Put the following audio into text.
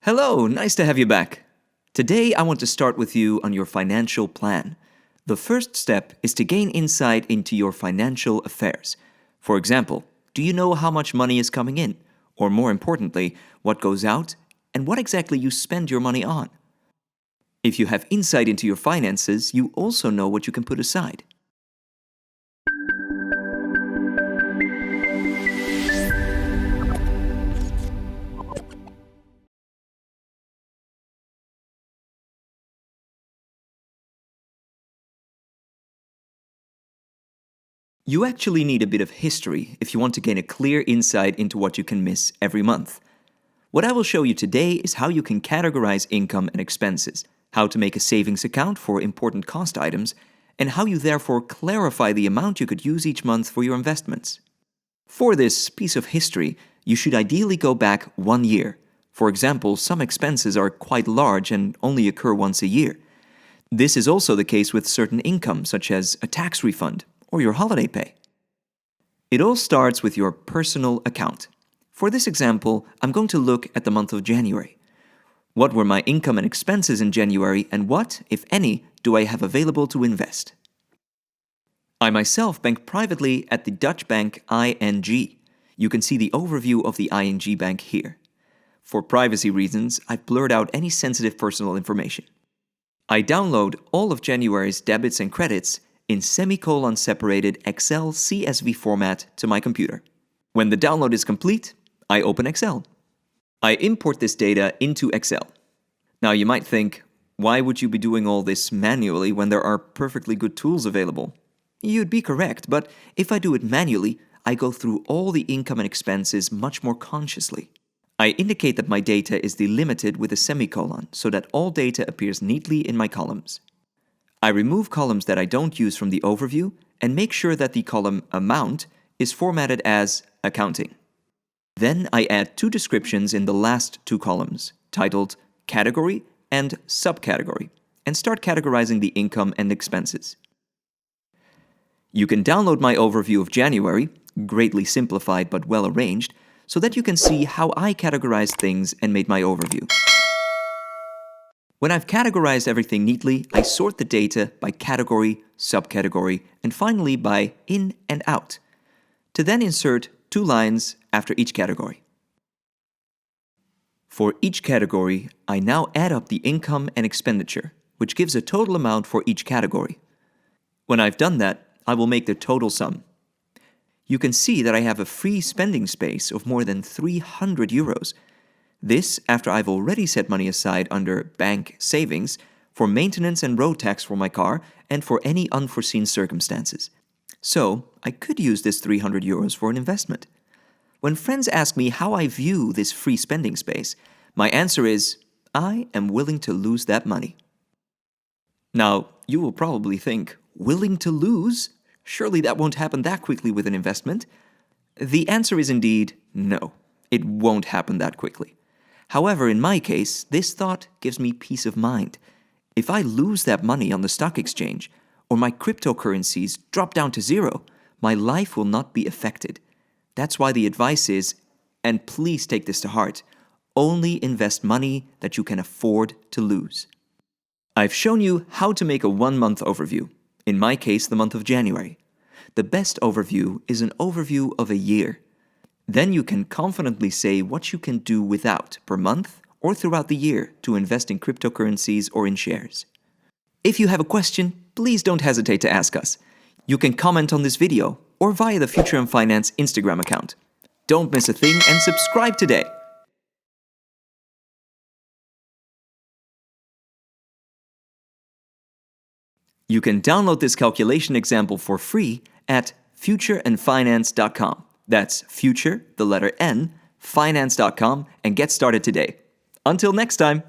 Hello, nice to have you back. Today I want to start with you on your financial plan. The first step is to gain insight into your financial affairs. For example, do you know how much money is coming in? Or more importantly, what goes out and what exactly you spend your money on? If you have insight into your finances, you also know what you can put aside. You actually need a bit of history if you want to gain a clear insight into what you can miss every month. What I will show you today is how you can categorize income and expenses, how to make a savings account for important cost items, and how you therefore clarify the amount you could use each month for your investments. For this piece of history, you should ideally go back 1 year. For example, some expenses are quite large and only occur once a year. This is also the case with certain income, such as a tax refund or your holiday pay. It all starts with your personal account. For this example, I'm going to look at the month of January. What were my income and expenses in January, and what, if any, do I have available to invest? I myself bank privately at the Dutch bank ING. You can see the overview of the ING bank here. For privacy reasons, I've blurred out any sensitive personal information. I download all of January's debits and credits in semicolon-separated Excel CSV format to my computer. When the download is complete, I open Excel. I import this data into Excel. Now you might think, why would you be doing all this manually when there are perfectly good tools available? You'd be correct, but if I do it manually, I go through all the income and expenses much more consciously. I indicate that my data is delimited with a semicolon so that all data appears neatly in my columns. I remove columns that I don't use from the overview and make sure that the column Amount is formatted as Accounting. Then I add two descriptions in the last two columns, titled Category and Subcategory, and start categorizing the income and expenses. You can download my overview of January, greatly simplified but well arranged, so that you can see how I categorized things and made my overview. When I've categorized everything neatly, I sort the data by category, subcategory, and finally by in and out, to then insert 2 lines after each category. For each category, I now add up the income and expenditure, which gives a total amount for each category. When I've done that, I will make the total sum. You can see that I have a free spending space of more than 300 euros. This after I've already set money aside under bank savings for maintenance and road tax for my car and for any unforeseen circumstances. So, I could use this 300 euros for an investment. When friends ask me how I view this free spending space, my answer is, I am willing to lose that money. Now, you will probably think, willing to lose? Surely that won't happen that quickly with an investment. The answer is indeed no. It won't happen that quickly. However, in my case, this thought gives me peace of mind. If I lose that money on the stock exchange, or my cryptocurrencies drop down to zero, my life will not be affected. That's why the advice is, and please take this to heart, only invest money that you can afford to lose. I've shown you how to make a 1-month overview, in my case the month of January. The best overview is an overview of a year. Then you can confidently say what you can do without per month or throughout the year to invest in cryptocurrencies or in shares. If you have a question, please don't hesitate to ask us. You can comment on this video or via the Future and Finance Instagram account. Don't miss a thing and subscribe today. You can download this calculation example for free at futureandfinance.com. That's future, the letter N, finance.com, and get started today. Until next time.